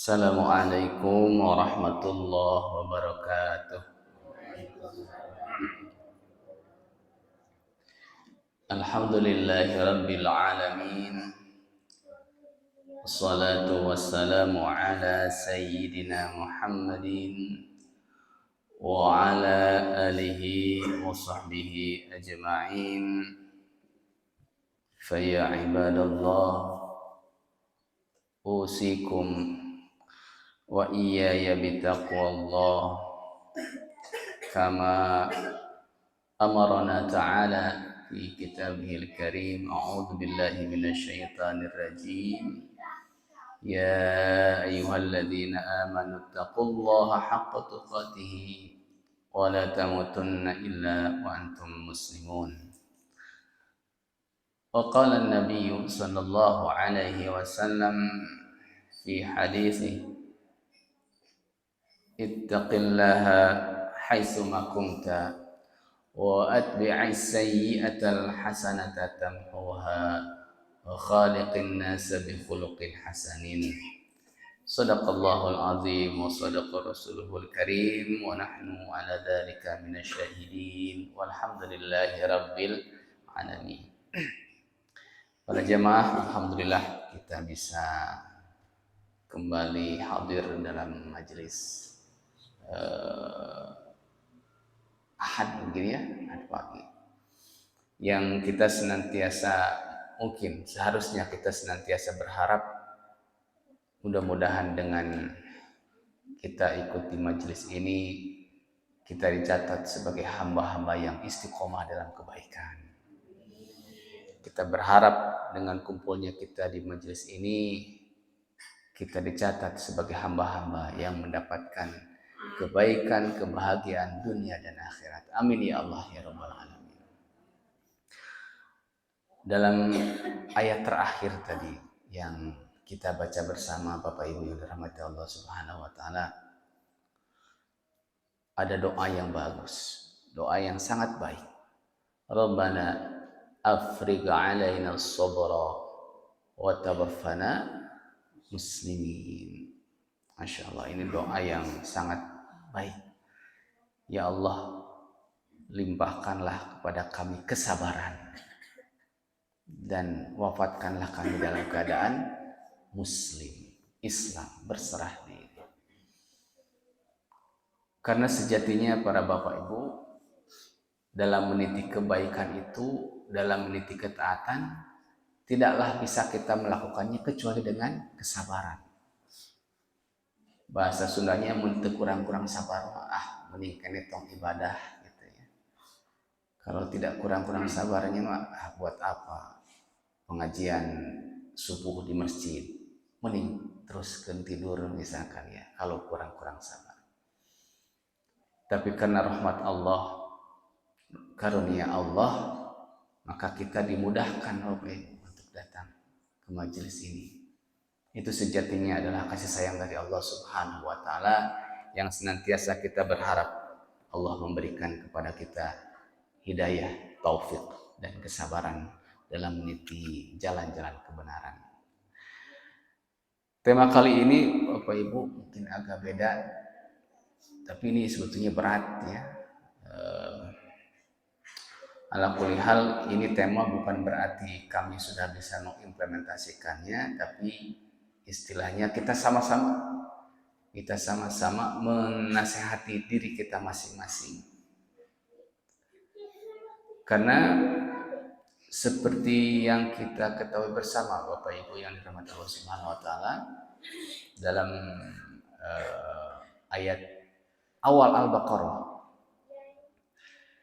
Assalamualaikum warahmatullahi wabarakatuh. Alhamdulillahi rabbil alamin. Wassalatu wassalamu ala sayyidina Muhammadin wa ala alihi wa sahbihi ajma'in. Faya ibadallah, usikum wa iyaya bitaqwallah kama amarana ta'ala fi kitabihil karim. A'udzu billahi minasyaitonir rajim. Ya ayyuhalladzina amanu taqullaha haqqa tuqatih wa la tamutunna illa wa antum muslimun. Wa qala an-nabiy sallallahu alaihi wasallam fi haditsih, ittaqillaha haitsu ma kunta wa atbi'is sayyi'atal hasanata tamhuha wa khaliqin nasa bi khuluqin hasanin. Sadaqallahul azim wa sadaqa rasuluhul karim wa nahnu ala dzalika minasyahidin walhamdulillahi rabbil alamin. Para jemaah, alhamdulillah kita bisa kembali hadir dalam majelis Ahad begini ya, Ahad pagi, yang kita senantiasa, mungkin seharusnya kita senantiasa berharap mudah-mudahan dengan kita ikuti majelis ini kita dicatat sebagai hamba-hamba yang istiqomah dalam kebaikan. Kita berharap dengan kumpulnya kita di majelis ini kita dicatat sebagai hamba-hamba yang mendapatkan kebaikan, kebahagiaan dunia dan akhirat. Amin ya Allah ya rabbal alamin. Dalam ayat terakhir tadi yang kita baca bersama Bapak Ibu yang dirahmati Allah Subhanahu wa taala, ada doa yang bagus, doa yang sangat baik. Rabbana afrigh 'alaina as-sabra wa tawaffana muslimin. Masya Allah, ini doa yang sangat baik. Ya Allah, limpahkanlah kepada kami kesabaran dan wafatkanlah kami dalam keadaan muslim, Islam, berserah diri. Karena sejatinya para Bapak Ibu, dalam meniti kebaikan itu, dalam meniti ketaatan, tidaklah bisa kita melakukannya kecuali dengan kesabaran. Bahasa Sundanya mun teu kurang-kurang sabar mending kene tong ibadah gitu ya. Kalau tidak kurang-kurang sabarnya buat apa pengajian subuh di masjid, mending teruskeun tidur misalkan ya, kalau kurang-kurang sabar. Tapi karena rahmat Allah, karunia Allah, maka kita dimudahkan untuk datang ke majelis ini. Itu sejatinya adalah kasih sayang dari Allah Subhanahu wa taala yang senantiasa kita berharap Allah memberikan kepada kita hidayah, taufik dan kesabaran dalam meniti jalan-jalan kebenaran. Tema kali ini Bapak Ibu mungkin agak beda, tapi ini sebetulnya berat ya. Ala kulli hal, ini tema bukan berarti kami sudah bisa mengimplementasikannya, tapi istilahnya kita sama-sama menasehati diri kita masing-masing. Karena seperti yang kita ketahui bersama Bapak Ibu yang dirahmati Allah Subhanahu wa taala, dalam ayat awal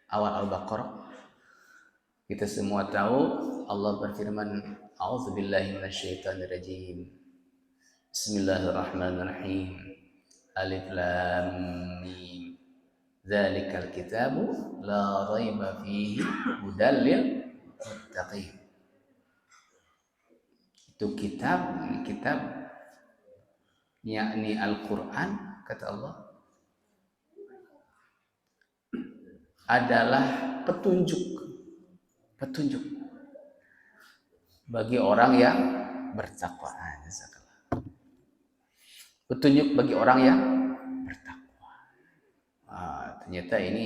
Al-Baqarah kita semua tahu Allah berfirman, a'udzubillahi minasyaitonirrajim. Bismillahirrahmanirrahim. Alif lam mim. Dzalikal kitabu la raiba fihi hudal lil muttaqin. Itu kitab yakni Al-Qur'an, kata Allah, adalah petunjuk bagi orang yang bertakwa. petunjuk bagi orang yang bertakwa. Ternyata ini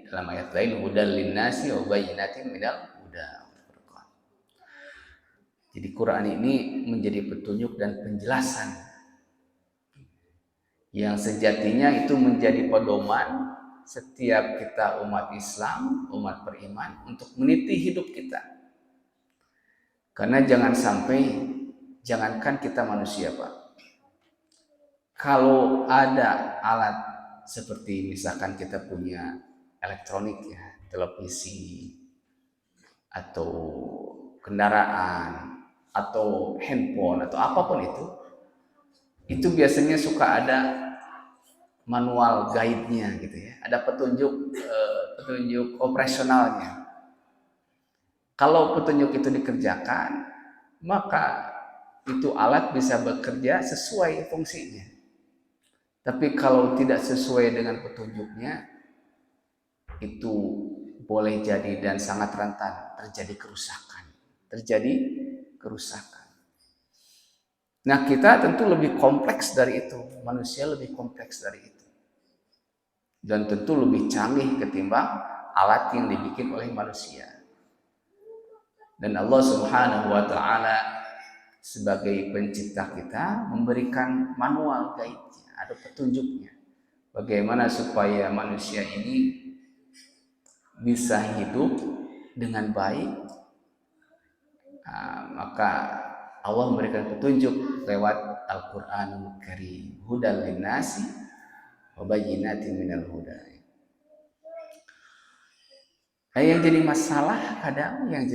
dalam ayat lain hudal linnasi wa bayyinatin minal huda. Jadi Quran ini menjadi petunjuk dan penjelasan yang sejatinya itu menjadi pedoman setiap kita umat Islam, umat beriman untuk meniti hidup kita. Karena jangankan kita manusia, Pak. Kalau ada alat seperti misalkan kita punya elektronik ya, televisi atau kendaraan atau handphone atau apapun itu biasanya suka ada manual guide-nya gitu ya, ada petunjuk operasionalnya. Kalau petunjuk itu dikerjakan, maka itu alat bisa bekerja sesuai fungsinya. Tapi kalau tidak sesuai dengan petunjuknya, itu boleh jadi dan sangat rentan terjadi kerusakan. Nah, kita tentu lebih kompleks dari itu. Manusia lebih kompleks dari itu. Dan tentu lebih canggih ketimbang alat yang dibikin oleh manusia. Dan Allah Subhanahu wa taala sebagai pencipta kita memberikan manual guide-nya, ada petunjuknya. Bagaimana supaya manusia ini bisa hidup dengan baik. Maka Allah memberikan petunjuk lewat Al-Qur'anul Karim, hudal linnasi wa bayyinatin minal huda. Yang jadi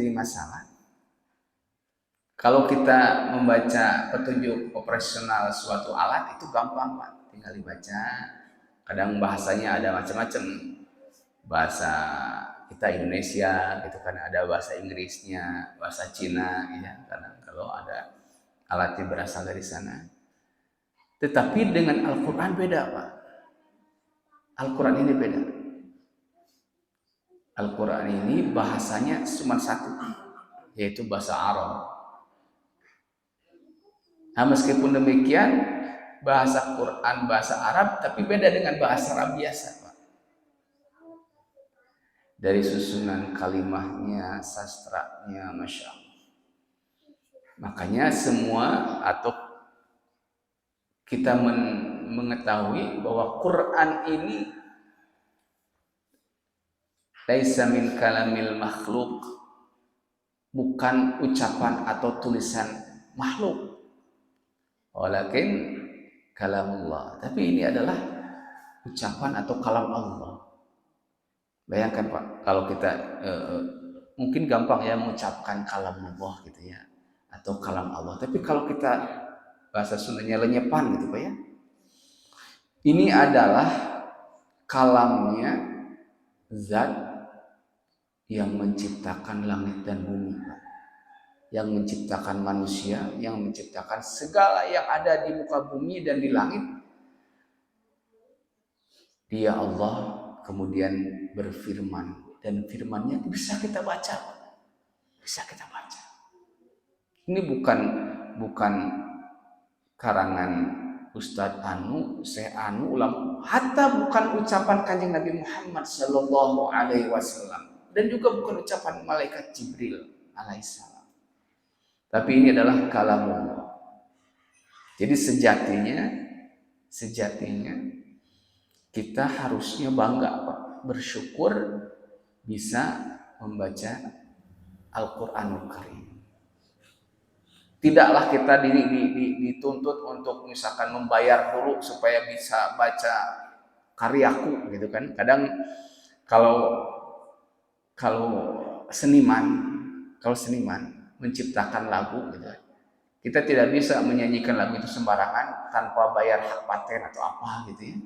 masalah kalau kita membaca petunjuk operasional suatu alat itu gampang, Pak, tinggal dibaca. Kadang bahasanya ada macam-macam, bahasa kita Indonesia gitu kan, ada bahasa Inggrisnya, bahasa Cina ya, karena kalau ada alatnya berasal dari sana. Tetapi dengan Al-Quran beda, Pak. Al-Quran ini beda. Al-Quran ini bahasanya cuma satu, yaitu bahasa Arab. Nah, meskipun demikian, bahasa Quran bahasa Arab, tapi beda dengan bahasa Arab biasa, Pak. Dari susunan kalimahnya, sastranya, Masya Allah. Makanya semua atau kita mengetahui bahwa Quran ini laisa min kalamil makhluk, bukan ucapan atau tulisan makhluk, walakin kalamullah, tapi ini adalah ucapan atau kalam Allah. Bayangkan, Pak, kalau kita mungkin gampang ya mengucapkan kalam Allah gitu ya, atau kalam Allah, tapi kalau kita bahasa Sundanya lenyepan gitu, Pak ya, ini adalah kalamnya zat yang menciptakan langit dan bumi, yang menciptakan manusia, yang menciptakan segala yang ada di muka bumi dan di langit. Dia Allah kemudian berfirman, dan firman-Nya bisa kita baca. Ini bukan karangan Ustadz Anu, Syekh Anu, ulama, hatta bukan ucapan Kanjeng Nabi Muhammad sallallahu alaihi wasallam. Dan juga bukan ucapan malaikat Jibril alaihissalam. Tapi ini adalah kalamullah. Jadi sejatinya kita harusnya bangga, Pak, bersyukur bisa membaca Al-Qur'anul Karim. Tidaklah kita dituntut untuk misalkan membayar dulu supaya bisa baca karyaku gitu kan. Kadang kalau seniman menciptakan lagu gitu, kita tidak bisa menyanyikan lagu itu sembarangan tanpa bayar hak paten atau apa gitu ya.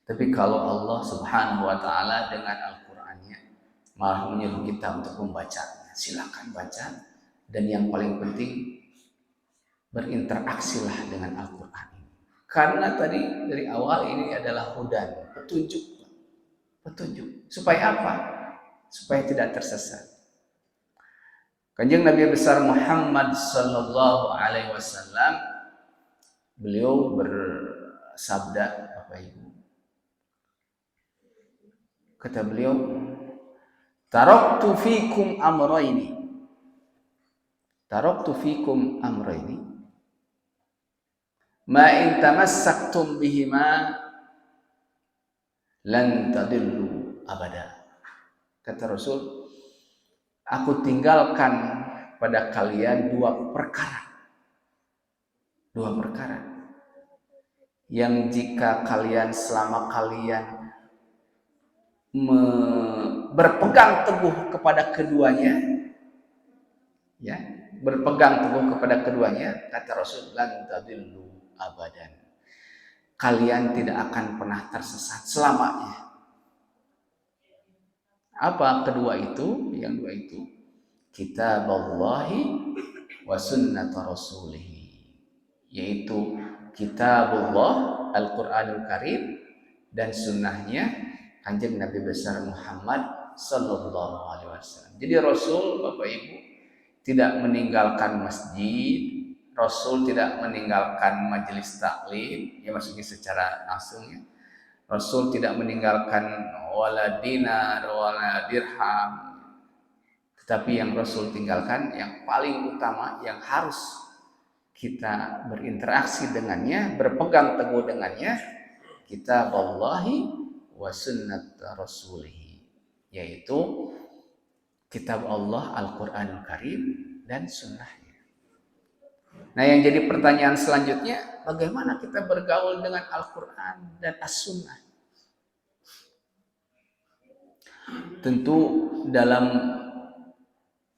Tapi kalau Allah Subhanahu wa taala dengan Al-Qur'annya malah menyuruh kita untuk membacanya, silakan baca, dan yang paling penting berinteraksilah dengan Al-Qur'an. Karena tadi dari awal ini adalah hudan, petunjuk. Supaya apa? Supaya tidak tersesat. Kanjeng Nabi besar Muhammad sallallahu alaihi wasallam Beliau bersabda, Bapak Ibu. Kata beliau, taraktu fikum amrayni. Taraktu fikum amrayni. Ma in tamassaktum bihima lan tadillu abada. Kata Rasul, aku tinggalkan pada kalian dua perkara. Dua perkara yang jika kalian selama kalian berpegang teguh kepada keduanya, ya, berpegang teguh kepada keduanya, kata Rasul, lan tadillu abadan. Kalian tidak akan pernah tersesat selamanya. Apa kedua itu? Yang dua itu, kitaballahi wa sunnat rasulih, yaitu kitabullah Al-Quranul Karim dan sunnahnya Kanjeng Nabi besar Muhammad Sallallahu Alaihi Wasallam. Jadi Rasul, Bapak Ibu, tidak meninggalkan masjid, Rasul tidak meninggalkan majelis taklim, ya maksudnya secara langsungnya. Rasul tidak meninggalkan wala dinar wala dirham, tetapi yang Rasul tinggalkan yang paling utama yang harus kita berinteraksi dengannya, berpegang teguh dengannya, kitaballahi wa sunnat rasulih, yaitu kitab Allah Al-Quranul Karim dan sunnahnya. Nah, yang jadi pertanyaan selanjutnya, bagaimana kita bergaul dengan Al-Quran dan As-Sunnah? Tentu dalam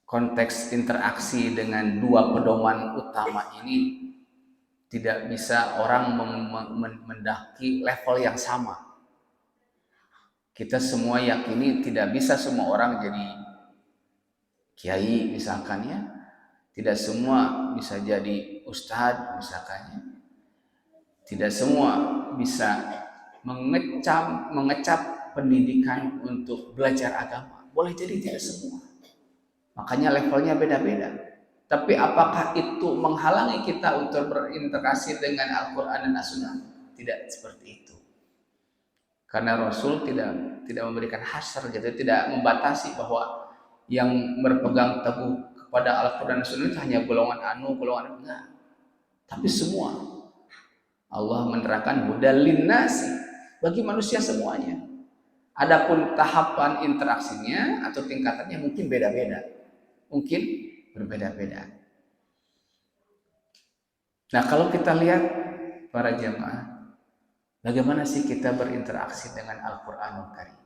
konteks interaksi dengan dua pedoman utama ini tidak bisa orang mendaki level yang sama. Kita semua yakini tidak bisa semua orang jadi kiai misalkan ya, tidak semua bisa jadi ustadz misalkan, tidak semua bisa mengecap pendidikan untuk belajar agama. Boleh jadi tidak semua. Makanya levelnya beda-beda. Tapi apakah itu menghalangi kita untuk berinteraksi dengan Al-Quran dan As-Sunnah? Tidak seperti itu. Karena Rasul tidak memberikan hasar gitu, tidak membatasi bahwa yang berpegang teguh kepada Al-Quran dan As-Sunnah itu hanya golongan anu, golongan enggak. Tapi semua. Allah menerangkan hudal linnasi, bagi manusia semuanya. Adapun tahapan interaksinya atau tingkatannya mungkin beda-beda. Mungkin berbeda-beda. Nah, kalau kita lihat para jamaah, bagaimana sih kita berinteraksi dengan Al-Quranul Karim?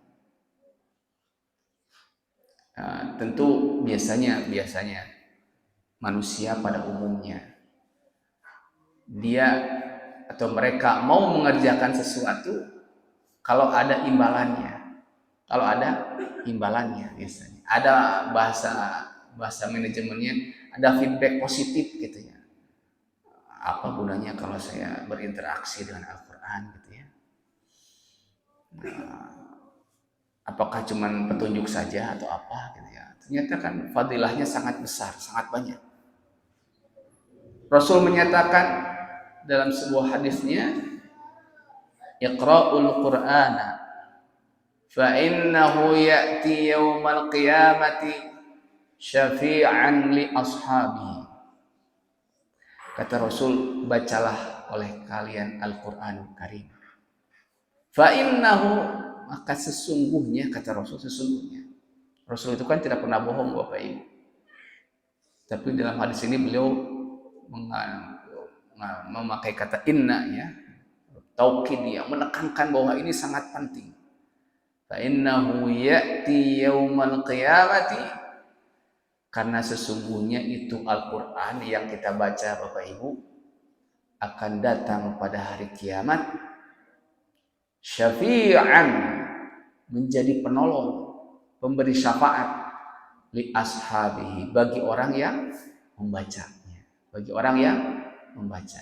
Tentu biasanya manusia pada umumnya dia atau mereka mau mengerjakan sesuatu kalau ada imbalannya. Kalau ada imbalannya biasanya. Ada bahasa manajemennya, ada feedback positif gitu ya. Apa gunanya kalau saya berinteraksi dengan Al-Quran gitu ya. Nah, apakah cuma petunjuk saja atau apa gitu ya. Ternyata kan fadilahnya sangat besar, sangat banyak. Rasul menyatakan dalam sebuah hadisnya, Iqra'ul Qur'ana fa innahu ya'ti yawmal qiyamati syafi'an li ashabihi. Kata Rasul, bacalah oleh kalian Al-Quranul Karim. Fa innahu, maka sesungguhnya, kata Rasul, sesungguhnya. Rasul itu kan tidak pernah bohong, Bapak Ibu. Tapi dalam hadis ini beliau memakai kata inna ya, taukid ya, menekankan bahwa ini sangat penting. Fa innahu ya'ti yaumal qiyamati, karena sesungguhnya itu Al-Quran yang kita baca Bapak Ibu akan datang pada hari kiamat syafi'an, menjadi penolong, pemberi syafaat li ashabihi, bagi orang yang membacanya, bagi orang yang membaca.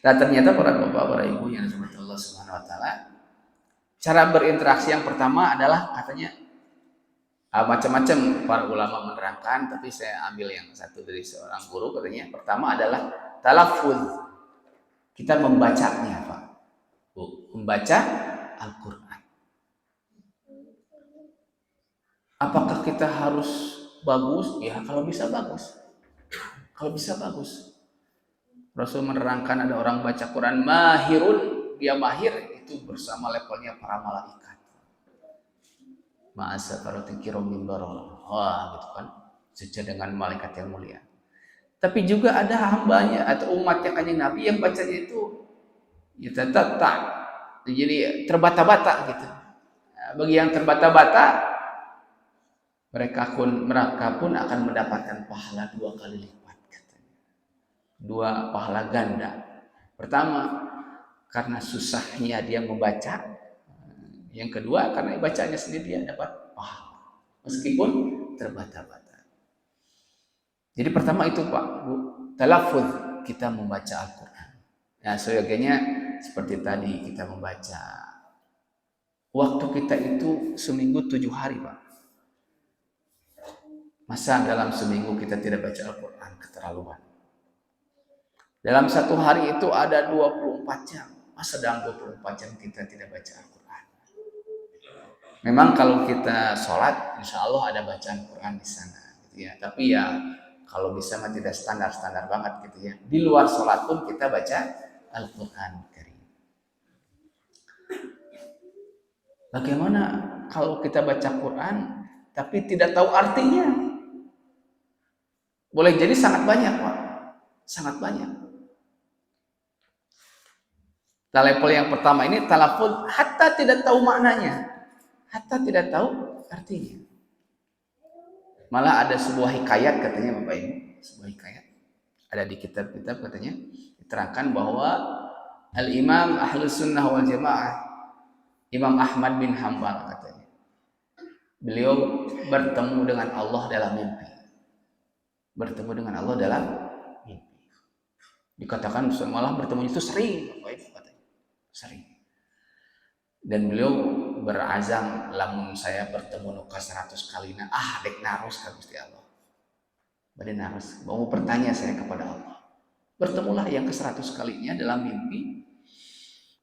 Nah, ternyata para bapak, para ibu yang dirahmati Allah Subhanahu wa taala, cara berinteraksi yang pertama adalah katanya macam-macam para ulama menerangkan, tapi saya ambil yang satu dari seorang guru, katanya pertama adalah talaffuz. Kita membacanya, Pak. Membaca Al-Quran. Apakah kita harus bagus? Ya, kalau bisa bagus. Kalau bisa bagus. Rasul menerangkan ada orang baca Quran mahirun, dia mahir itu bersama levelnya para malaikat. Ma'asa karoti kirom mimbarol. Wah, gitu kan. Sejajar dengan malaikat yang mulia. Tapi juga ada hambanya atau umatnya kanjeng Nabi yang bacanya itu ya tetap jadi terbata-bata gitu. Nah, bagi yang terbata-bata mereka pun akan mendapatkan pahala 2 kali lipat katanya. 2 pahala ganda. Pertama, karena susahnya dia membaca. Yang kedua, karena bacanya sendiri dia dapat pahala meskipun terbata-bata. Jadi pertama itu Pak, Bu, talaffuz kita membaca Al-Quran. Nah, sebagainya seperti tadi kita membaca. Waktu kita itu seminggu 7 hari Pak. Masa dalam seminggu kita tidak baca Al-Quran? Keterlaluan. Dalam 1 hari itu ada 24 jam. Masa dalam 24 jam kita tidak baca Al-Quran? Memang kalau kita sholat, insya Allah ada bacaan Quran di sana, gitu ya. Tapi ya kalau bisa mah tidak standar banget gitu ya. Di luar sholat pun kita baca Al-Quran Karim. Bagaimana kalau kita baca Quran tapi tidak tahu artinya? Boleh jadi sangat banyak Pak, sangat banyak. Level yang pertama ini talaful hatta tidak tahu maknanya, hatta tidak tahu artinya. Malah ada sebuah hikayat katanya Bapak Ibu, sebuah hikayat ada di kitab-kitab katanya diterangkan bahwa Al-Imam Ahlus Sunnah wal Jamaah Imam Ahmad bin Hanbal katanya beliau bertemu dengan Allah dalam mimpi. Bertemu dengan Allah dalam mimpi. Dikatakan malah bertemu itu sering Bapak Ibu katanya. Sering. Dan beliau berazam lamun saya bertemu nuka 100 kali dek narus ka Gusti Allah. Bade narus, mau bertanya saya kepada Allah. Bertemulah yang ke-100 kalinya dalam mimpi.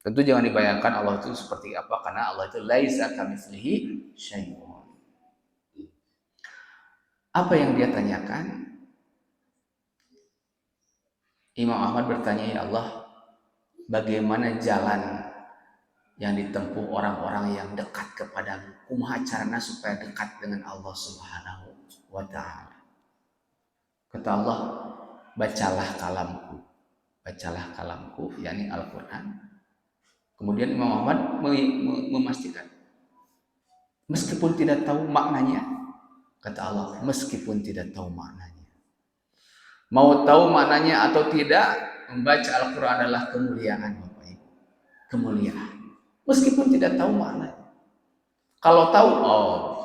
Tentu jangan dibayangkan Allah itu seperti apa karena Allah itu laisa kamitslihi syai'un. Apa yang dia tanyakan? Imam Ahmad bertanya, ya Allah, bagaimana jalan yang ditempuh orang-orang yang dekat kepadamu? Kumaha carana supaya dekat dengan Allah Subhanahu wa ta'ala? Kata Allah, bacalah kalamku, yakni Al-Quran. Kemudian Imam Ahmad memastikan, meskipun tidak tahu maknanya, kata Allah, meskipun tidak tahu maknanya. Mau tahu maknanya atau tidak, membaca Al-Quran adalah kemuliaan Bapak Ibu. Kemuliaan. Meskipun tidak tahu maknanya. Kalau tahu,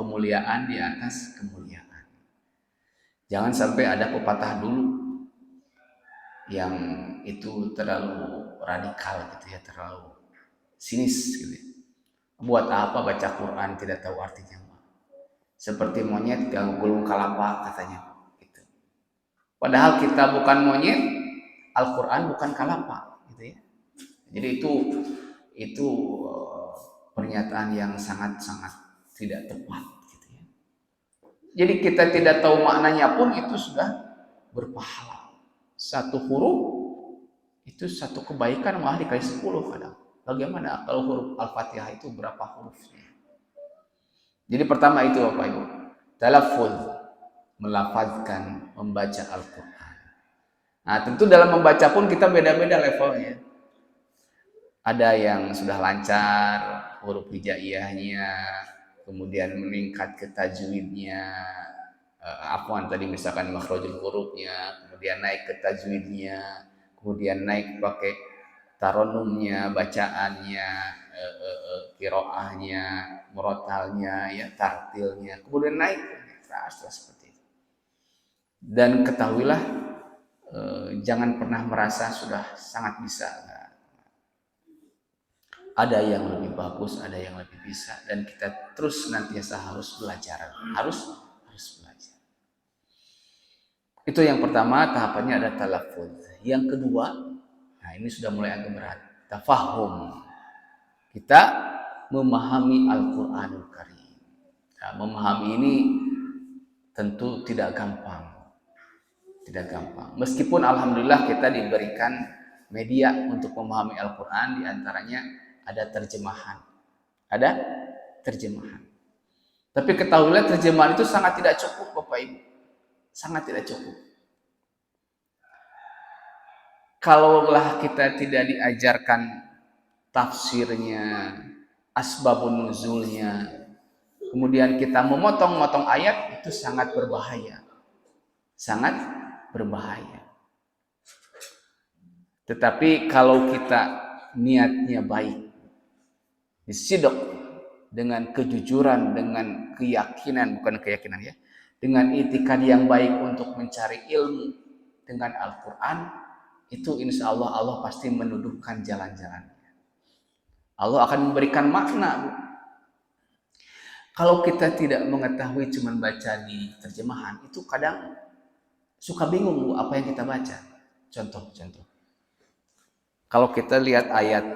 kemuliaan di atas kemuliaan. Jangan sampai ada pepatah dulu yang itu terlalu radikal gitu ya, terlalu sinis gitu ya. Buat apa baca Quran tidak tahu artinya? Seperti monyet gak gulung kalapa katanya gitu. Padahal kita bukan monyet, Al-Quran bukan kalapa gitu ya. Jadi itu pernyataan yang sangat-sangat tidak tepat gitu ya. Jadi kita tidak tahu maknanya pun itu sudah berpahala. 1 huruf itu 1 kebaikan malah dikali 10 kadang. Bagaimana kalau huruf Al-Fatihah itu berapa hurufnya? Jadi pertama itu Bapak Ibu, talaffuz, melafazkan, membaca Al-Quran. Nah tentu dalam membaca pun kita beda-beda levelnya. Ada yang sudah lancar huruf hijaiyahnya, kemudian meningkat ke tajwidnya, tadi misalkan makhrajul hurufnya, kemudian naik ke tajwidnya, kemudian naik pakai taronumnya, bacaannya, qiraahnya, murotalnya, ya tartilnya, kemudian naik terus seperti itu. Dan ketahuilah jangan pernah merasa sudah sangat bisa. Ada yang lebih bagus, ada yang lebih bisa, dan kita terus senantiasa harus belajar, harus belajar. Itu yang pertama, tahapannya ada talaffuz. Yang kedua, Nah, ini sudah mulai agak berat. Tafahum. Kita memahami Al-Qur'anul Karim. Nah, memahami ini tentu tidak gampang. Tidak gampang. Meskipun alhamdulillah kita diberikan media untuk memahami Al-Qur'an, di antaranya ada terjemahan. Ada terjemahan. Tapi ketahuilah terjemahan itu sangat tidak cukup Bapak Ibu. Sangat tidak cukup. Kalaulah kita tidak diajarkan tafsirnya, asbabun nuzulnya, kemudian kita memotong-motong ayat, itu sangat berbahaya. Sangat berbahaya. Tetapi kalau kita niatnya baik, disidok dengan kejujuran, dengan keyakinan, bukan keyakinan ya, dengan itikad yang baik untuk mencari ilmu dengan Al-Quran, itu insya Allah Allah pasti menuduhkan jalan-jalan. Allah akan memberikan makna. Kalau kita tidak mengetahui cuma baca di terjemahan, itu kadang suka bingung Bu, apa yang kita baca. Contoh. Kalau kita lihat ayat,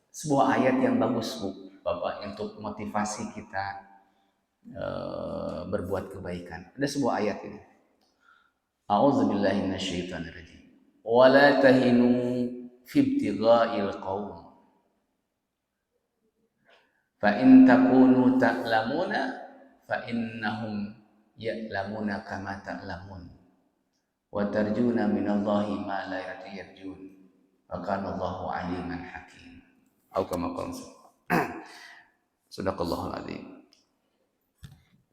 sebuah ayat yang bagus Bu, Bapak, untuk motivasi kita berbuat kebaikan. Ada sebuah ayat ini. A'udzubillahi minasyaitonirrajim. Wa la tahinu fi ibtigha'il qaum. Fa in takunu ta'lamuna fa innahum ya'lamuna kama ta'lamun. Wa tarjuna minallahi ma la yarjun. Wa kana Allahu 'aliman hakim. Atau kama qala. Sadaqallahul adzim.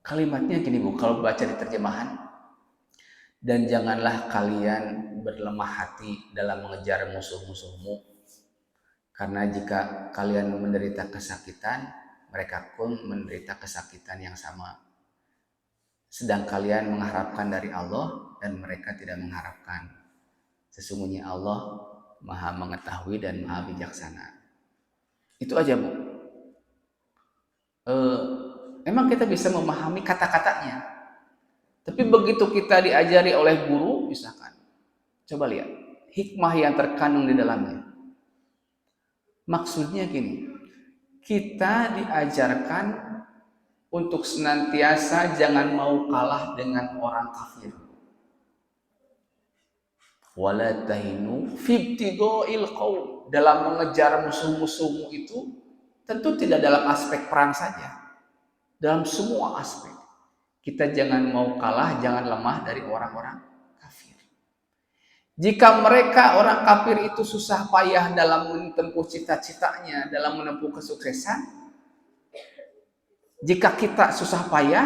Kalimatnya gini Bu, kalau baca di terjemahan, dan janganlah kalian berlemah hati dalam mengejar musuh-musuhmu, karena jika kalian menderita kesakitan, mereka pun menderita kesakitan yang sama. Sedang kalian mengharapkan dari Allah dan mereka tidak mengharapkan. Sesungguhnya Allah Maha mengetahui dan Maha bijaksana. Itu aja Bu. Emang kita bisa memahami kata-katanya. Tapi begitu kita diajari oleh guru, misalkan, coba lihat hikmah yang terkandung di dalamnya. Maksudnya gini, kita diajarkan untuk senantiasa jangan mau kalah dengan orang kafir. Wala tahinu fi ibtigha'il qaum. Dalam mengejar musuh-musuhmu itu tentu tidak dalam aspek perang saja. Dalam semua aspek. Kita jangan mau kalah, jangan lemah dari orang-orang kafir. Jika mereka, orang kafir itu susah payah dalam menempuh cita-citanya, dalam menempuh kesuksesan, jika kita susah payah,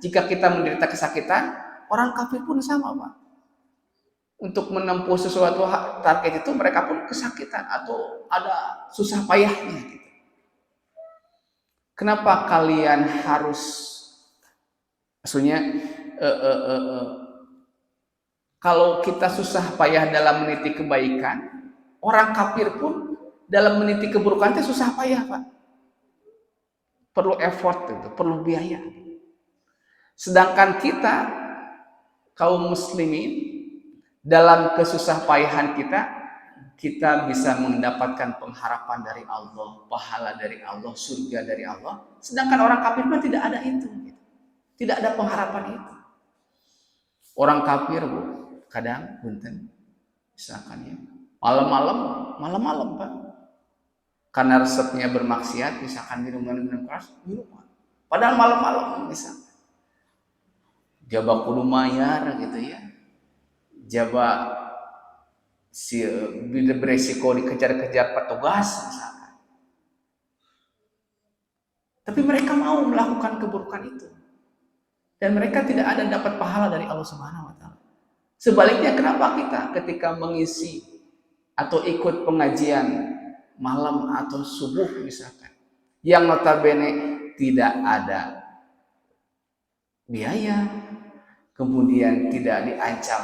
jika kita menderita kesakitan, orang kafir pun sama Pak. Untuk menempuh sesuatu target itu mereka pun kesakitan atau ada susah payahnya gitu. Kenapa kalian harus, maksudnya kalau kita susah payah dalam meniti kebaikan, orang kafir pun dalam meniti keburukan itu susah payah Pak. Perlu effort itu, perlu biaya. Sedangkan kita kaum muslimin dalam kesusah payahan kita bisa mendapatkan pengharapan dari Allah, pahala dari Allah, surga dari Allah. Sedangkan orang kafir mah tidak ada itu. Tidak ada pengharapan itu. Orang kafir Bu, kadang punten misalkan ya, malam-malam Pak. Karena resepnya bermaksiat, misalkan minuman keras, minuman. Padahal malam-malam misalkan. Jaba kudu mayar gitu ya. Jaba si beresiko dikejar-kejar petugas misalkan. Tapi mereka mau melakukan keburukan itu. Dan mereka tidak ada dapat pahala dari Allah Subhanahu wa taala. Sebaliknya kenapa kita ketika mengisi atau ikut pengajian malam atau subuh misalkan, yang notabene tidak ada biaya, kemudian tidak diancam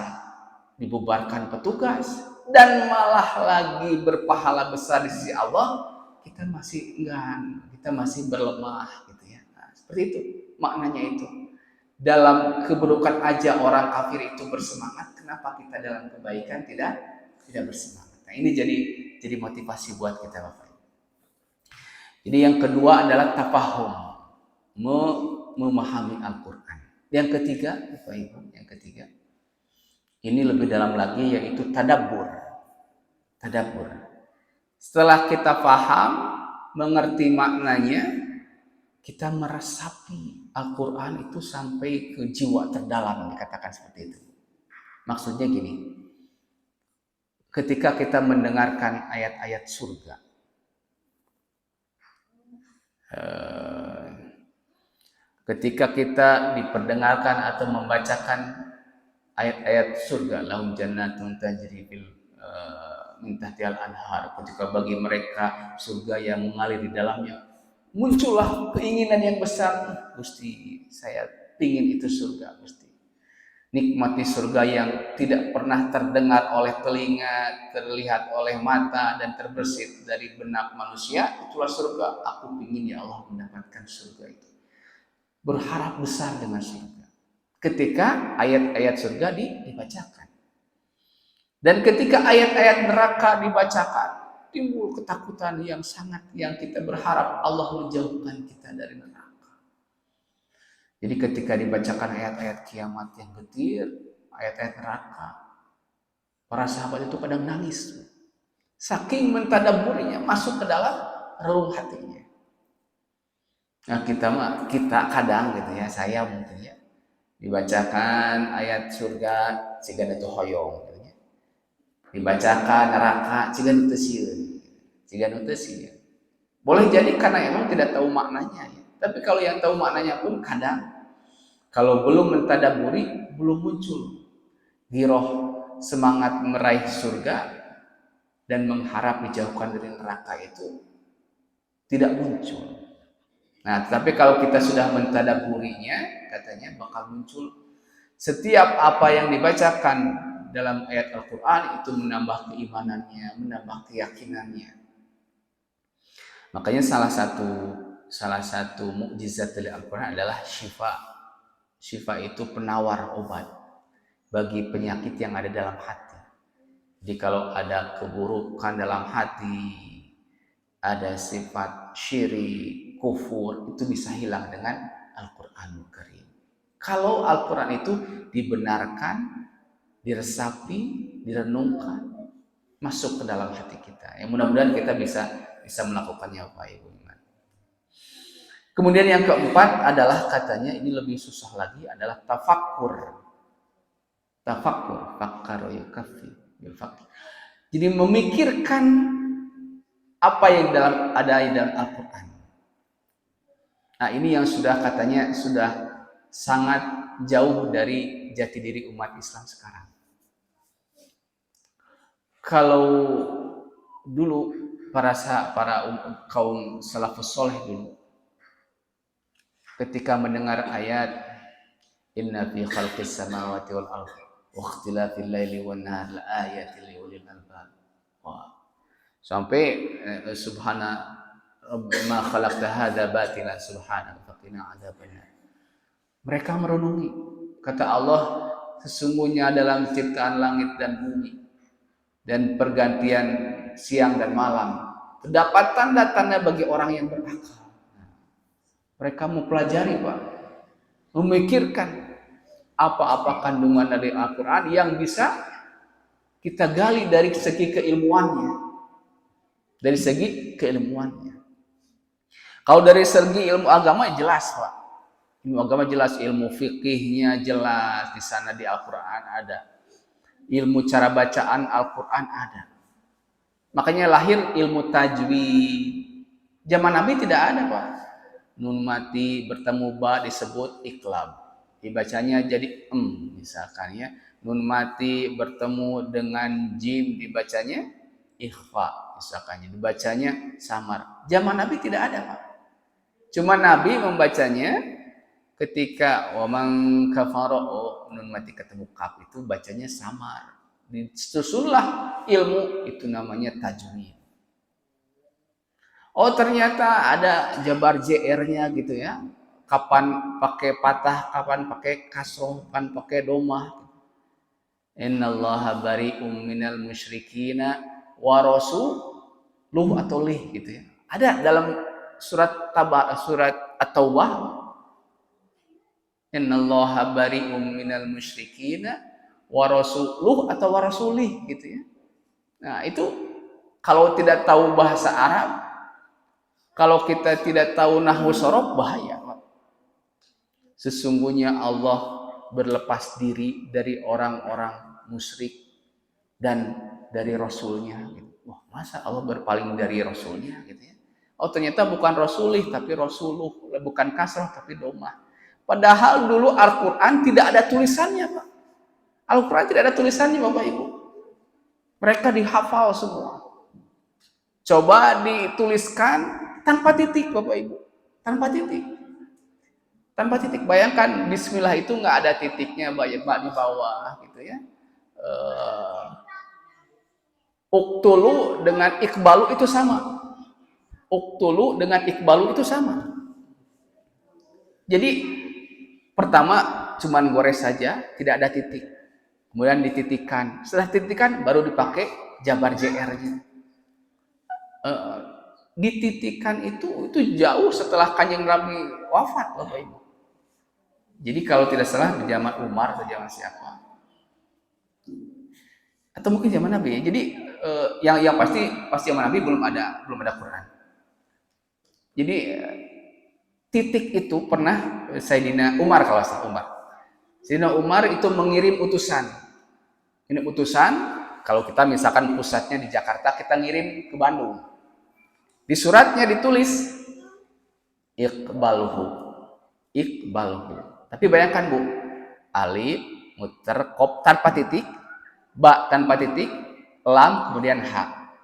dibubarkan petugas, dan malah lagi berpahala besar di sisi Allah, kita masih enggan, kita masih berlemah gitu ya. Nah, seperti itu maknanya itu. Dalam keburukan aja orang kafir itu bersemangat, kenapa kita dalam kebaikan tidak tidak bersemangat. Nah, ini jadi motivasi buat kita Bapak. Jadi yang kedua adalah tafahum, memahami Al-Quran. Yang ketiga, Bapak Ibu, yang ketiga, ini lebih dalam lagi yaitu tadabbur. Tadabbur. Setelah kita paham, mengerti maknanya, kita meresapi Al-Quran itu sampai ke jiwa terdalam, dikatakan seperti itu. Maksudnya gini, ketika kita mendengarkan ayat-ayat surga, ketika kita diperdengarkan atau membacakan ayat-ayat surga, lahum jannatun tajri min tahtihal anhar, ketika bagi mereka surga yang mengalir di dalamnya, muncullah keinginan yang besar, Gusti, saya pingin itu surga, Gusti. Nikmati surga yang tidak pernah terdengar oleh telinga, terlihat oleh mata, dan terbersit dari benak manusia. Itulah surga. Aku ingin ya Allah mendapatkan surga itu. Berharap besar dengan surga. Ketika ayat-ayat surga dibacakan. Dan ketika ayat-ayat neraka dibacakan, timbul ketakutan yang sangat, yang kita berharap Allah menjauhkan kita dari neraka. Jadi ketika dibacakan ayat-ayat kiamat yang getir, ayat-ayat neraka, para sahabat itu kadang nangis. Saking mentadabburinya, masuk ke dalam relung hatinya. Nah kita kadang gitu ya, saya mungkin ya, dibacakan ayat surga, cigan itu hoyong. Gitu ya. Dibacakan neraka, cigan itu sieun. Cigan itu sieun. Boleh jadi karena emang tidak tahu maknanya ya. Tapi kalau yang tahu maknanya pun kadang kalau belum mentadaburi, belum muncul giroh semangat meraih surga dan mengharap dijauhkan dari neraka itu tidak muncul. Nah, tapi kalau kita sudah mentadaburinya, katanya bakal muncul. Setiap apa yang dibacakan dalam ayat Al-Quran itu menambah keimanannya, menambah keyakinannya. Makanya salah satu mukjizat dari Al-Quran adalah syifa. Syifa itu penawar obat bagi penyakit yang ada dalam hati. Jadi kalau ada keburukan dalam hati, ada sifat syirik, kufur, itu bisa hilang dengan Al-Quranul Karim. Kalau Al-Quran itu dibenarkan, diresapi, direnungkan, masuk ke dalam hati kita. Yang mudah-mudahan kita bisa melakukannya, Pak Ibu. Kemudian yang keempat adalah katanya ini lebih susah lagi adalah tafakkur. Tafakkur, fakkar yukafi bil fakir. Jadi memikirkan apa yang ada di dalam Al-Quran. Nah, ini yang sudah katanya sudah sangat jauh dari jati diri umat Islam sekarang. Kalau dulu para kaum salafus soleh dulu, ketika mendengar ayat inna fi khalqis samawati wal ardi wa ikhtilafil laili wan nahari laayatin liulil albab. Sampai subhana rabbana khalaqta hadza batilan subhanaka faqina adzabannar. Mereka merenungi kata Allah, sesungguhnya dalam ciptaan langit dan bumi dan pergantian siang dan malam terdapat tanda-tanda bagi orang yang berakal. Mereka mempelajari, Pak, memikirkan apa-apa kandungan dari Al-Quran yang bisa kita gali dari segi keilmuannya. Dari segi keilmuannya. Kalau dari segi ilmu agama jelas, Pak. Ilmu agama jelas, ilmu fikihnya jelas, di sana di Al-Quran ada. Ilmu cara bacaan Al-Quran ada. Makanya lahir ilmu tajwid. Zaman Nabi tidak ada, Pak. Nun mati bertemu ba disebut iklab, dibacanya jadi misalkan ya. Nun mati bertemu dengan jim dibacanya ikhfa, misalkan dibacanya samar. Zaman Nabi tidak ada, Pak. Cuma Nabi membacanya ketika wamang kafaro, nun mati ketemu kaf itu bacanya samar. Disusunlah ilmu itu namanya tajwid. Oh, ternyata ada jabar JR-nya gitu ya. Kapan pakai patah, kapan pakai kasroh, kapan pakai domah. Innallaha bari'um minal musyrikina wa rasuluh atau lih gitu ya. Ada dalam surat At-Taubah, innallaha bari'um minal musyrikina wa rasuluh atau wa rasulih gitu ya. Nah, itu kalau tidak tahu bahasa Arab, kalau kita tidak tahu nahwu shorof, bahaya. Sesungguhnya Allah berlepas diri dari orang-orang musyrik dan dari Rasulnya. Wah, masa Allah berpaling dari Rasulnya gitu ya? Oh, ternyata bukan Rasulih tapi Rasuluh, bukan kasrah tapi domah. Padahal dulu Al-Quran tidak ada tulisannya, Pak. Al-Quran tidak ada tulisannya, Bapak Ibu. Mereka dihafal semua. Coba dituliskan tanpa titik, Bapak Ibu. Tanpa titik. Tanpa titik. Bayangkan bismillah itu nggak ada titiknya, Pak, di bawah gitu ya. Uktulu dengan ikbalu itu sama. Uktulu dengan ikbalu itu sama. Jadi pertama cuman gores saja, tidak ada titik. Kemudian dititikkan. Setelah titikan baru dipakai jabar JR-nya. Dititikan itu jauh setelah Kanjeng Nabi wafat, Bapak Ibu. Jadi kalau tidak salah di zaman Umar atau zaman siapa? Atau mungkin zaman Nabi ya. Jadi yang pasti zaman Nabi belum ada Quran. Jadi titik itu pernah Sayyidina Umar, kalau salah Umar. Sayyidina Umar itu mengirim utusan. Ini utusan, kalau kita misalkan pusatnya di Jakarta, kita ngirim ke Bandung. Di suratnya ditulis Iqbalhu. Tapi bayangkan, Bu, alif muter kop tanpa titik, ba tanpa titik, lam kemudian ha.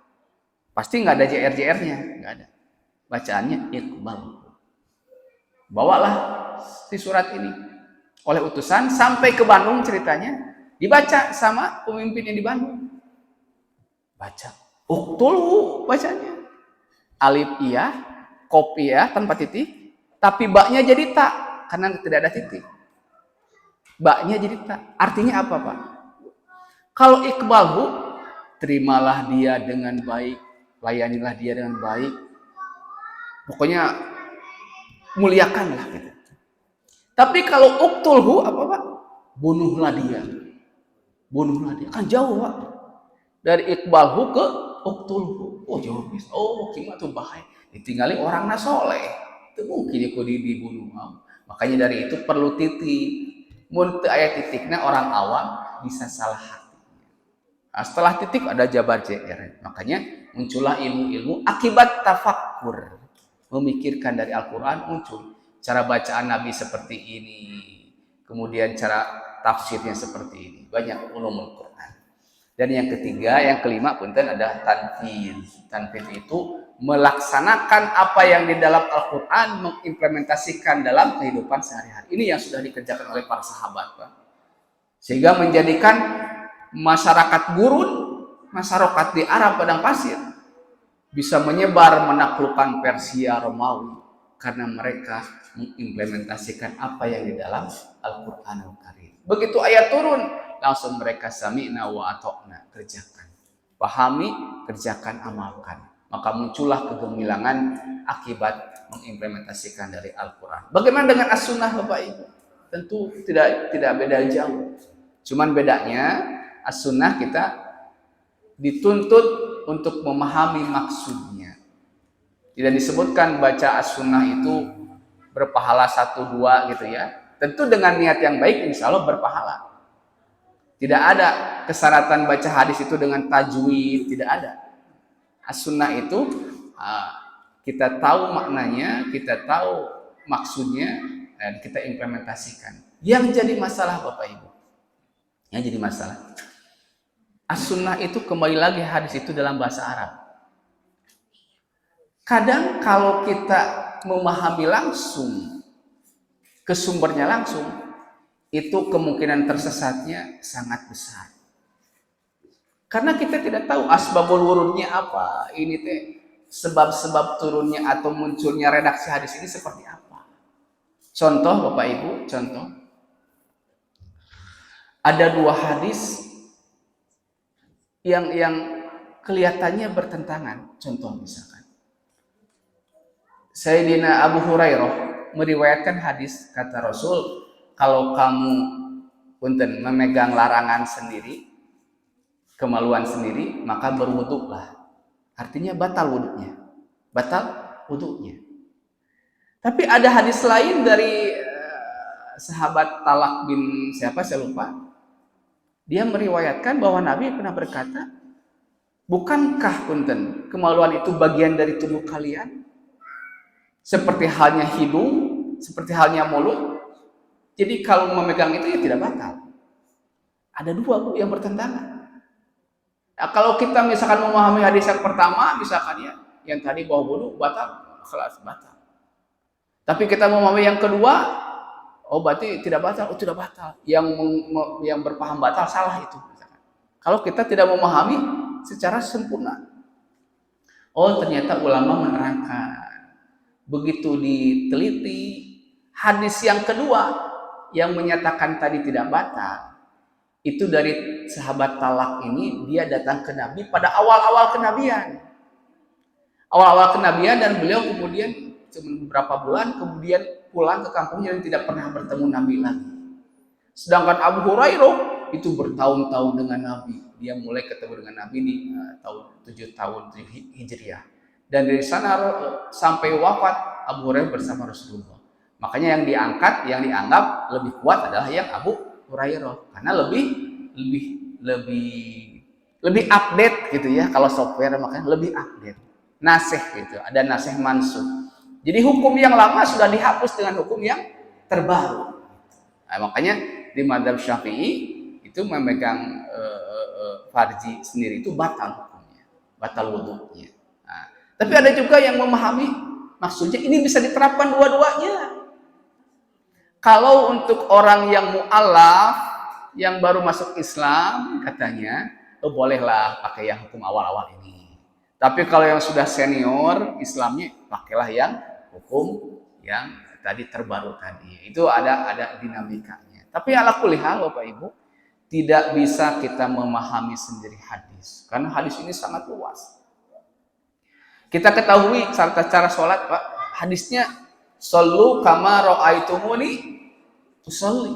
Pasti nggak ada JR-JR-nya, nggak ada. Bacaannya Iqbalhu. Bawalah si surat ini oleh utusan sampai ke Bandung, ceritanya dibaca sama pemimpin yang di Bandung. Baca uktulhu bacanya. Alif iya, kop iya tanpa titik, tapi baknya jadi tak karena tidak ada titik. Baknya jadi tak. Artinya apa, Pak? Kalau iqbalhu, terimalah dia dengan baik, layanilah dia dengan baik. Pokoknya muliakanlah gitu. Tapi kalau uktulhu apa, Pak? Bunuhlah dia. Kan jauh, Pak. Dari iqbalhu ke uktulhu. Oh, jauh. Oh, gimana tuh bahaya. Ditinggali orang nasoleh. Itu mungkin dia dibunuh. Makanya dari itu perlu titik. Mun teu aya titiknya orang awam bisa salah hati. Nah, setelah titik ada jabar JR. Makanya muncullah ilmu-ilmu akibat tafakkur. Memikirkan dari Al-Quran muncul. Cara bacaan Nabi seperti ini. Kemudian cara tafsirnya seperti ini. Banyak ulumul Quran. Dan yang ketiga, yang kelima punten ada tanfidz. Tanfidz itu melaksanakan apa yang di dalam Al-Quran, mengimplementasikan dalam kehidupan sehari-hari. Ini yang sudah dikerjakan oleh para sahabat, Pak. Sehingga menjadikan masyarakat gurun, masyarakat di Arab padang pasir bisa menyebar menaklukkan Persia, Romawi karena mereka mengimplementasikan apa yang di dalam Al-Qur'anul Karim. Begitu ayat turun, langsung mereka sami'na wa ata'na, kerjakan. Pahami, kerjakan, amalkan. Maka muncullah kegemilangan akibat mengimplementasikan dari Al-Quran. Bagaimana dengan As-Sunnah, Bapak Ibu? Tentu tidak beda jauh. Cuman bedanya As-Sunnah kita dituntut untuk memahami maksudnya. Tidak disebutkan baca As-Sunnah itu berpahala 1-2 gitu ya. Tentu dengan niat yang baik insya Allah berpahala. Tidak ada kesyaratan baca hadis itu dengan tajwid, tidak ada. As-Sunnah itu kita tahu maknanya, kita tahu maksudnya, dan kita implementasikan. Yang jadi masalah, Bapak Ibu, yang jadi masalah, As-Sunnah itu kembali lagi hadis itu dalam bahasa Arab. Kadang kalau kita memahami langsung ke sumbernya langsung, itu kemungkinan tersesatnya sangat besar. Karena kita tidak tahu asbabul wurudnya apa. Ini teh sebab-sebab turunnya atau munculnya redaksi hadis ini seperti apa. Contoh, Bapak Ibu, contoh. Ada 2 hadis yang kelihatannya bertentangan. Contoh misalkan, Sayyidina Abu Hurairah meriwayatkan hadis, kata Rasul, kalau kamu punten memegang larangan sendiri, kemaluan sendiri, maka berwuduklah. Artinya batal wuduknya. Batal wuduknya. Tapi ada hadis lain dari sahabat Talak bin siapa saya lupa. Dia meriwayatkan bahwa Nabi pernah berkata, bukankah punten kemaluan itu bagian dari tubuh kalian? Seperti halnya hidung, seperti halnya mulut. Jadi kalau memegang itu ya tidak batal. Ada dua yang bertentangan. Nah, kalau kita misalkan memahami hadis yang pertama, misalkan ya, yang tadi bahwa wudu batal, kelas batal. Tapi kita memahami yang kedua, oh berarti tidak batal, oh tidak batal. Yang berpaham batal salah itu. Misalkan. Kalau kita tidak memahami secara sempurna, oh ternyata ulama menerangkan. Begitu diteliti, hadis yang kedua yang menyatakan tadi tidak batal, itu dari sahabat Talak ini, dia datang ke Nabi pada awal-awal kenabian. Awal-awal kenabian dan beliau kemudian beberapa bulan kemudian pulang ke kampungnya dan tidak pernah bertemu Nabi lagi. Sedangkan Abu Hurairah itu bertahun-tahun dengan Nabi. Dia mulai ketemu dengan Nabi di tahun 7 tahun Hijriah. Dan dari sana sampai wafat Abu Hurairah bersama Rasulullah. Makanya yang dianggap lebih kuat adalah yang Abu Hurairah karena lebih update gitu ya, kalau software makanya lebih update, nasih gitu, ada nasih mansukh. Jadi hukum yang lama sudah dihapus dengan hukum yang terbaru. Nah, makanya di mazhab Syafi'i itu memegang farji sendiri itu batal hukumnya, batal wudunya. Nah, tapi ada juga yang memahami maksudnya ini bisa diterapkan dua-duanya. Kalau untuk orang yang mu'alaf, yang baru masuk Islam, katanya, bolehlah pakai yang hukum awal-awal ini. Tapi kalau yang sudah senior, Islamnya pakailah yang hukum yang tadi terbaru tadi. Itu ada dinamikanya. Tapi ala kulli hal, Bapak Ibu, tidak bisa kita memahami sendiri hadis. Karena hadis ini sangat luas. Kita ketahui cara sholat, Pak. Hadisnya, Sallu kama ra'aitumuni usolli.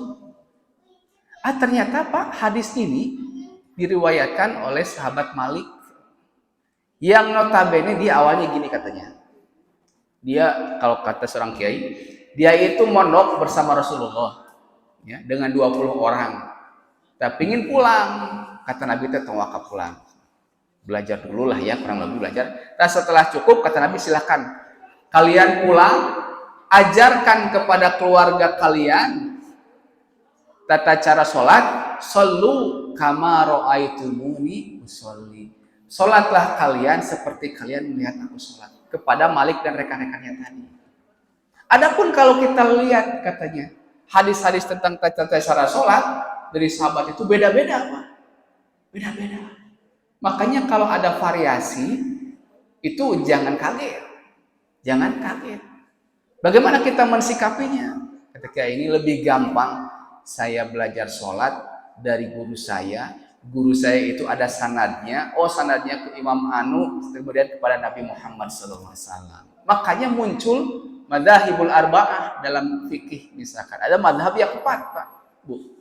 Ternyata Pak, hadis ini diriwayatkan oleh sahabat Malik yang notabene dia awalnya gini katanya. Dia kalau kata seorang kiai, dia itu mondok bersama Rasulullah ya, dengan 20 orang. Tapi ingin pulang, kata Nabi teh tong pulang. Belajar dulu lah ya, kurang lebih belajar. Dan setelah cukup kata Nabi silakan kalian pulang, ajarkan kepada keluarga kalian tata cara sholat, sallu kama ra'aitumuni usolli. Sholatlah kalian seperti kalian melihat aku sholat. Kepada Malik dan rekan-rekannya tadi. Adapun kalau kita lihat katanya, hadis-hadis tentang tata cara sholat dari sahabat itu beda-beda, Pak. Beda-beda. Makanya kalau ada variasi, itu jangan kaget. Jangan kaget. Bagaimana kita mensikapinya? Ketika ini lebih gampang, saya belajar sholat dari guru saya itu ada sanadnya, sanadnya ke Imam Anu, kemudian kepada Nabi Muhammad SAW. Makanya muncul madzhabul arba'ah dalam fikih misalkan. Ada madzhab yang 4, Pak, Bu.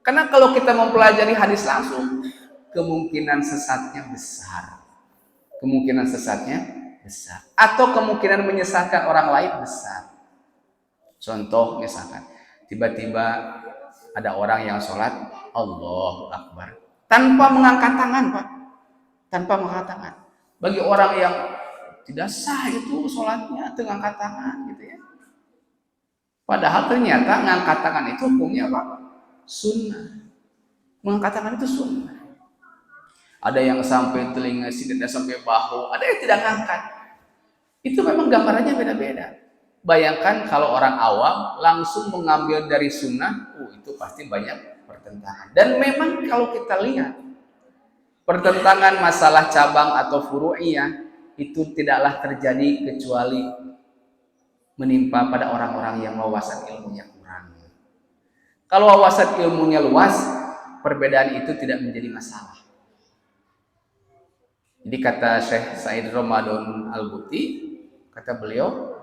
Karena kalau kita mempelajari hadis langsung, kemungkinan sesatnya besar. Kemungkinan sesatnya besar. Atau kemungkinan menyesatkan orang lain besar. Contoh misalkan, tiba-tiba ada orang yang sholat Allahu Akbar tanpa mengangkat tangan, Pak. Tanpa mengangkat tangan. Bagi orang yang tidak sah itu sholatnya dengan angkat tangan gitu ya. Padahal ternyata mengangkat tangan itu hukumnya apa? Sunnah. Mengangkat tangan itu sunnah. Ada yang sampai telinga sini, ada sampai bahu, ada yang tidak ngangkat. Itu memang gambarannya beda-beda. Bayangkan kalau orang awam langsung mengambil dari sunnah, itu pasti banyak pertentangan. Dan memang kalau kita lihat, pertentangan masalah cabang atau furu'iyah itu tidaklah terjadi kecuali menimpa pada orang-orang yang wawasan ilmunya kurang. Kalau wawasan ilmunya luas, perbedaan itu tidak menjadi masalah. Jadi kata Syekh Said Ramadan Al-Buti, kata beliau,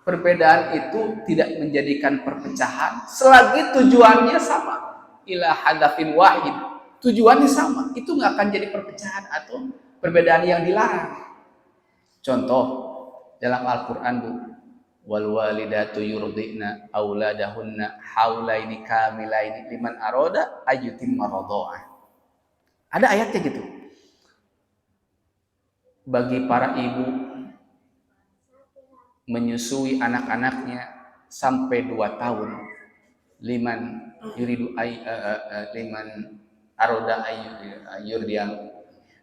perbedaan itu tidak menjadikan perpecahan selagi tujuannya sama. Ila hadafin wahid. Tujuannya sama, itu nggak akan jadi perpecahan atau perbedaan yang dilarang. Contoh dalam Al-Quran, Bu, wal walidatu yurdina auladahunna haulaini kamilaini liman aroda ayyutimma radha'ah. Ada ayatnya gitu. Bagi para ibu menyusui anak-anaknya sampai 2 tahun, liman yuridu liman aroda ayyurdian,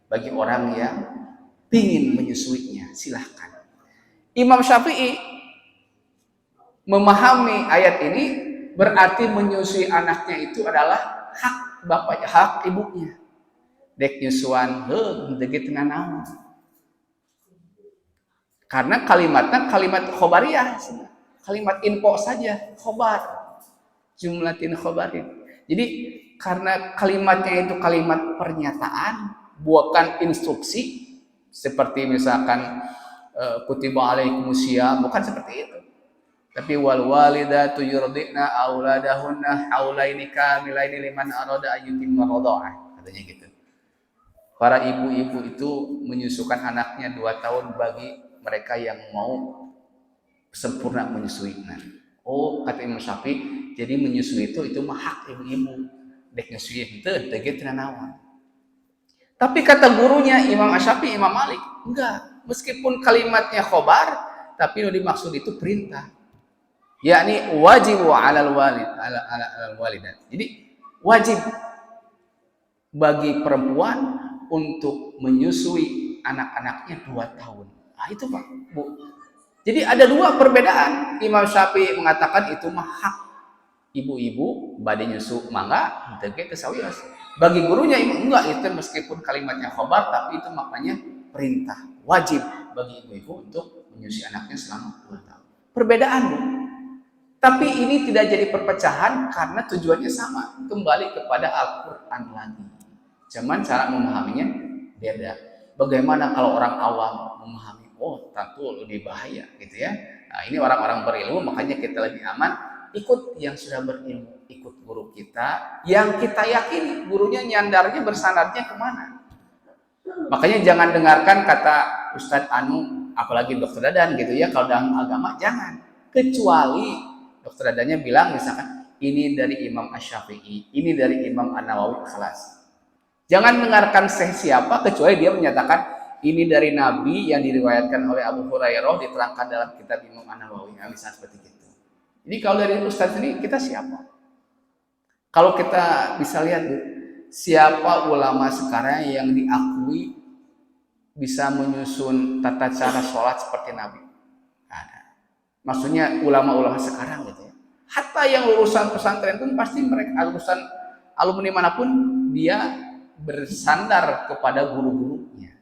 bagi orang yang ingin menyusuinya silahkan. Imam Syafi'i memahami ayat ini berarti menyusui anaknya itu adalah hak bapaknya, hak ibunya. Dek nyusuan degit naon. Karena kalimatnya kalimat khobariyah, kalimat info saja, khobar, jumlatin khobarin. Jadi karena kalimatnya itu kalimat pernyataan, bukan instruksi, seperti misalkan kutiba alaikumusya, bukan seperti itu. Tapi wal walidatu yurdina auladahunna haulaini kamilaini liman arada ayyutimma radha'ah, katanya gitu. Para ibu-ibu itu menyusukan anaknya 2 tahun bagi mereka yang mau sempurna menyusui. Oh, kata Imam Syafi'i, jadi menyusui itu mah hak ibu-ibu. Dek nyusui henteu teu ge naon. Tapi kata gurunya Imam Syafi'i, Imam Malik, enggak. Meskipun kalimatnya khobar, tapi yang dimaksud itu perintah. Yakni wajib 'alal walid alal walidat. Jadi wajib bagi perempuan untuk menyusui anak-anaknya 2 tahun. Nah, itu Pak, Bu. Jadi ada 2 perbedaan. Imam Syafi'i mengatakan itu mah hak ibu-ibu bade nyusu mangga teu ge sawios. Bagi gurunya enggak, itu meskipun kalimatnya khabar tapi itu maknanya perintah. Wajib bagi ibu-ibu untuk menyusui anaknya selama 2 tahun. Perbedaan, Bu. Tapi ini tidak jadi perpecahan karena tujuannya sama, kembali kepada Al-Qur'an lagi. Cuman cara memahaminya beda. Bagaimana kalau orang awam memahami, oh tentu lebih bahaya gitu ya. Nah, ini orang-orang berilmu, makanya kita lebih aman ikut yang sudah berilmu, ikut guru kita yang kita yakini gurunya nyandarnya bersandarnya kemana. Makanya jangan dengarkan kata Ustadz Anu, apalagi Dokter Dadan gitu ya, kalau dalam agama jangan. Kecuali Dokter Dadannya bilang misalkan ini dari Imam Asy-Syafi'i, ini dari Imam An-Nawawi, kelas. Jangan dengarkan siapa kecuali dia menyatakan ini dari Nabi yang diriwayatkan oleh Abu Hurairah, diterangkan dalam kitab Imam An-Nawawi. Misalnya seperti itu. Jadi kalau dari Ustadz ini kita siapa? Kalau kita bisa lihat siapa ulama sekarang yang diakui bisa menyusun tata cara sholat seperti Nabi? Ada. Maksudnya ulama-ulama sekarang gitu ya. Hatta yang lulusan pesantren pun pasti mereka lulusan alumni manapun dia bersandar kepada guru-gurunya.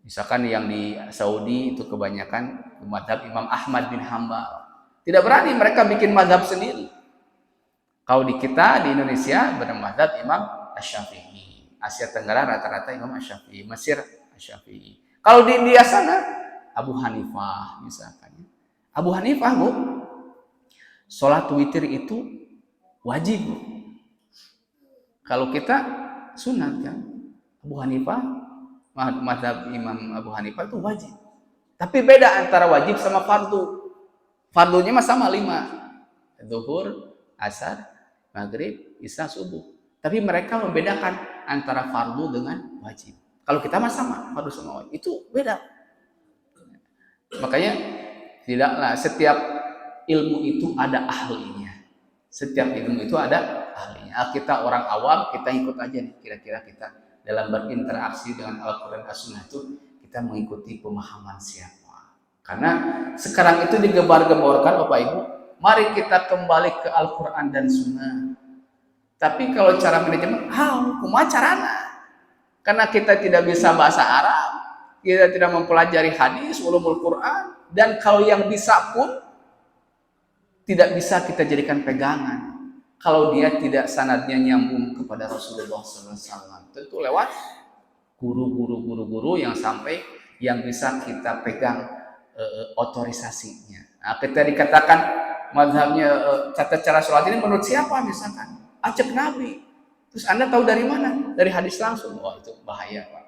Misalkan yang di Saudi itu kebanyakan mazhab Imam Ahmad bin Hambal. Tidak berani mereka bikin mazhab sendiri. Kalau di kita di Indonesia bermazhab Imam Asy-Syafi'i. Asia Tenggara rata-rata Imam Asy-Syafi'i, Mesir Asy-Syafi'i. Kalau di India sana Abu Hanifah misalkan. Abu Hanifah, Bu, sholat witir itu wajib, Bu. Kalau kita sunat kan. Abu Hanifah, mazhab Imam Abu Hanifah itu wajib. Tapi beda antara wajib sama fardu. Fardunya mah sama 5. Zuhur, asar, maghrib, isya, subuh. Tapi mereka membedakan antara fardu dengan wajib. Kalau kita mah sama, fardu sama wajib. Itu beda. Makanya tidaklah setiap ilmu itu ada ahlinya. Setiap ilmu itu ada ahlinya. Kita orang awam, kita ikut aja nih. Kira-kira kita dalam berinteraksi dengan Al-Quran As-Sunnah itu kita mengikuti pemahaman siapa. Karena sekarang itu digembar-gemborkan Bapak Ibu, mari kita kembali ke Al-Quran dan Sunnah. Tapi kalau cara manajemen, kumaha carana? Karena kita tidak bisa bahasa Arab, kita tidak mempelajari hadis, ulumul Quran, dan kalau yang bisa pun tidak bisa kita jadikan pegangan. Kalau dia tidak sanadnya nyambung kepada Rasulullah SAW, tentu lewat guru yang sampai yang bisa kita pegang otorisasinya. Nah, kita dikatakan mazhabnya tata cara sholat ini menurut siapa misalkan? Ajak Nabi. Terus Anda tahu dari mana? Dari hadis langsung. Wah, itu bahaya, Pak.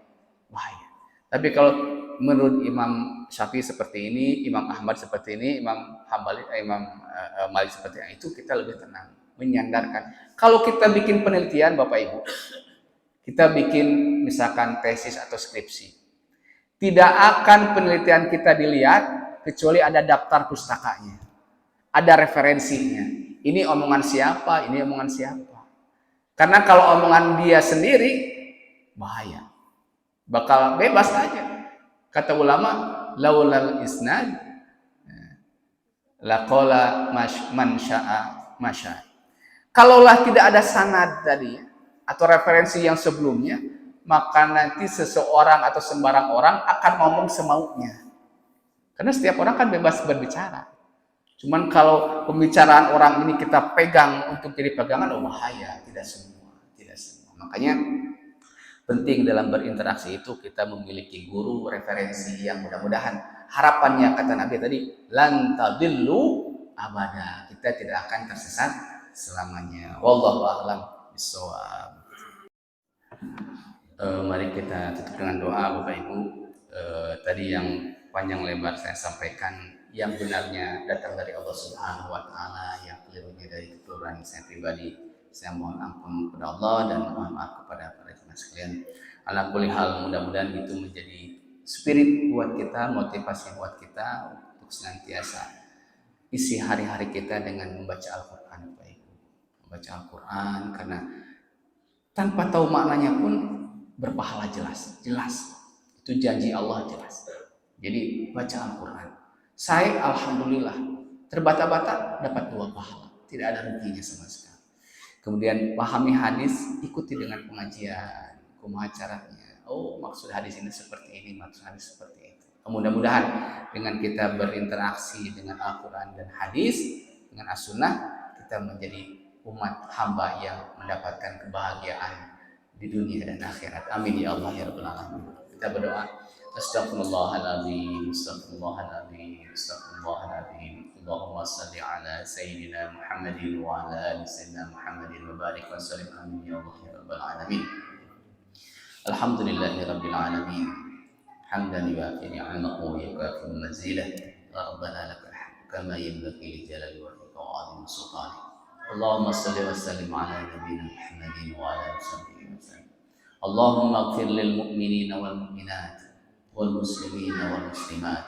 Bahaya. Tapi kalau menurut Imam Syafi'i seperti ini, Imam Ahmad seperti ini, Imam Hambali, Imam Malik seperti itu, kita lebih tenang, menyandarkan. Kalau kita bikin penelitian, Bapak Ibu, kita bikin misalkan tesis atau skripsi, tidak akan penelitian kita dilihat kecuali ada daftar pustakanya, ada referensinya. Ini omongan siapa, ini omongan siapa. Karena kalau omongan dia sendiri, bahaya. Bakal bebas aja. Kata ulama, laulal isnad laqala man syaa masya. Kalaulah tidak ada sanad tadi atau referensi yang sebelumnya, maka nanti seseorang atau sembarang orang akan ngomong semaunya. Karena setiap orang kan bebas berbicara. Cuman kalau pembicaraan orang ini kita pegang untuk jadi pegangan, oh bahaya, tidak semua, tidak semua. Makanya penting dalam berinteraksi itu kita memiliki guru referensi yang mudah-mudahan harapannya kata Nabi tadi lan tadillu abada, kita tidak akan tersesat selamanya. Wallahu a'lam bishawab. Mari kita tutup dengan doa Bapak Ibu. Tadi yang panjang lebar saya sampaikan yang benarnya datang dari Allah Subhanahu wa taala, yang kelirunya dari kekeliruan saya pribadi. Saya mohon ampun kepada Allah dan mohon maaf kepada para jemaah sekalian. Ala kulli hal, mudah-mudahan itu menjadi spirit buat kita, motivasi buat kita untuk senantiasa isi hari-hari kita dengan membaca Al-Qur'an Bapak Ibu. Membaca Al-Qur'an karena tanpa tahu maknanya pun berpahala jelas. Itu janji Allah jelas. Jadi baca Al-Quran. Saya alhamdulillah terbata-bata dapat 2 pahala. Tidak ada ruginya sama sekali. Kemudian pahami hadis, ikuti dengan pengajian, kumaha caranya. Oh, maksud hadis ini seperti ini, maksud hadis seperti itu. Mudah-mudahan dengan kita berinteraksi dengan Al-Quran dan hadis, dengan as-sunnah, kita menjadi umat hamba yang mendapatkan kebahagiaan di dunia dan akhirat. Amin ya Allah ya Rabbal Alamin. Kita berdoa. Astaghfirullahaladzim, astaghfirullahaladzim, astaghfirullahaladzim. Allahumma salli ala Sayyidina Muhammadin wa ala ali Sayyidina Muhammadin wa barik wa sallim. Amin ya Allah ya Rabbal Alamin. Alhamdulillahi Rabbil Alamin. Hamdan yuafi ni'amahu wa yukafi mazidah. Rabbana lakal hamd kama yanbaghi li jalali wajhika wa 'azimi sultanik. Allahumma salli wa sallim ala nabiyyina Muhammadin wa ala alihi wa sallam. Allahumma ighfir lil mu'minina wal mu'minat wal muslimina wal muslimat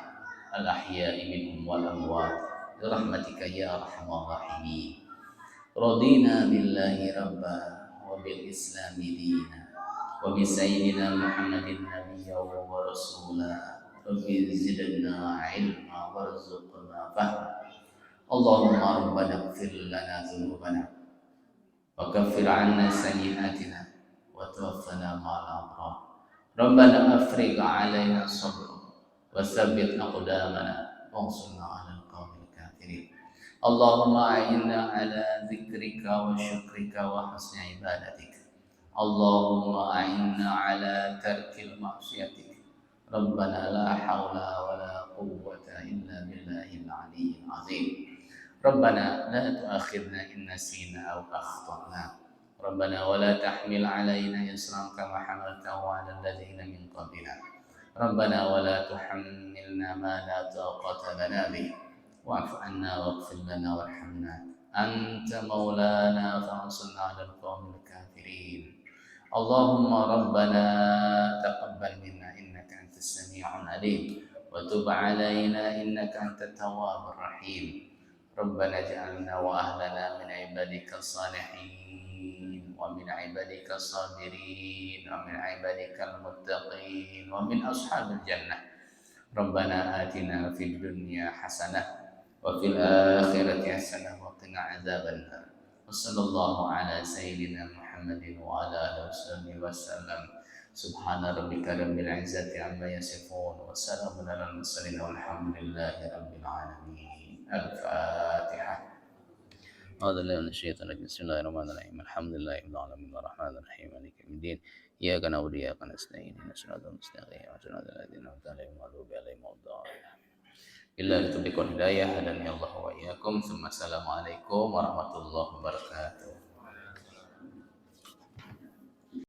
al ahya'i minhum wal amwat bi rahmatika ya arhamar rahimin. Radina billahi rabba wa bil islami dina wa bi sayyidina Muhammadin nabiyya wa rasula. Rabbi zidna ilma warzuqna fahma. Allahumma rabbana ighfir lana dhunubana wa kaffir 'anna sayyi'atina wa tawaffana ma'al abrar. Rabbana afrigh 'alaina sabra wa tsabbit aqdamana wansurna 'alal qawmil kafirin. Allahumma a'inna 'ala dzikrika wa syukrika wa husni ibadatik. Allahumma a'inna 'ala tarkil ma'siyatik. Rabbana la haula wa la quwwata illa billahil 'aliyyil 'azim. Rabbana la tu'akhidna in nasina aw akhtana. Rabbana wa la tahmil 'alaina isran kama hamaltahu 'alal ladzina min qablina. Rabbana wa la tuhammilna ma la taqata lana bih. Wa'fu 'anna waghfir lana warhamna. Anta maulana fansurna 'alal qawmil kafirin. Allahumma rabbana taqabbal minna innaka antas sami'ul 'alim wa tub 'alaina innaka antat tawwabur rahim. Rabbana ja'alna wa ahlana min ibadika salihin wa min ibadika sabirin wa min ibadika muttaqin wa min ashabil jannah. Rabbana atina fid dunya hasanah wa fil akhirati hasanah wa qina adzabannar. Wassallallahu ala sayyidina Muhammadin wa ala alihi wasallam. Subhana rabbika rabbil izzati amma yasifun wa salamun alal mursalin walhamdulillahi rabbil alamin. Al-Fatihah. A'udzu billahi minasyaitonir rajim. Bismillahirrahmanirrahim. Alhamdulillahirabbil alamin arrahmanirrahim maliki yaumiddin. Iyyaka na'budu wa iyyaka nasta'in ihdinas siratal mustaqim siratal ladzina an'amta 'alaihim ghairil maghdubi 'alaihim waladdallin. Billahi taufiq wal hidayah dan ya Allah wa iyyakum. Assalamualaikum warahmatullahi wabarakatuh.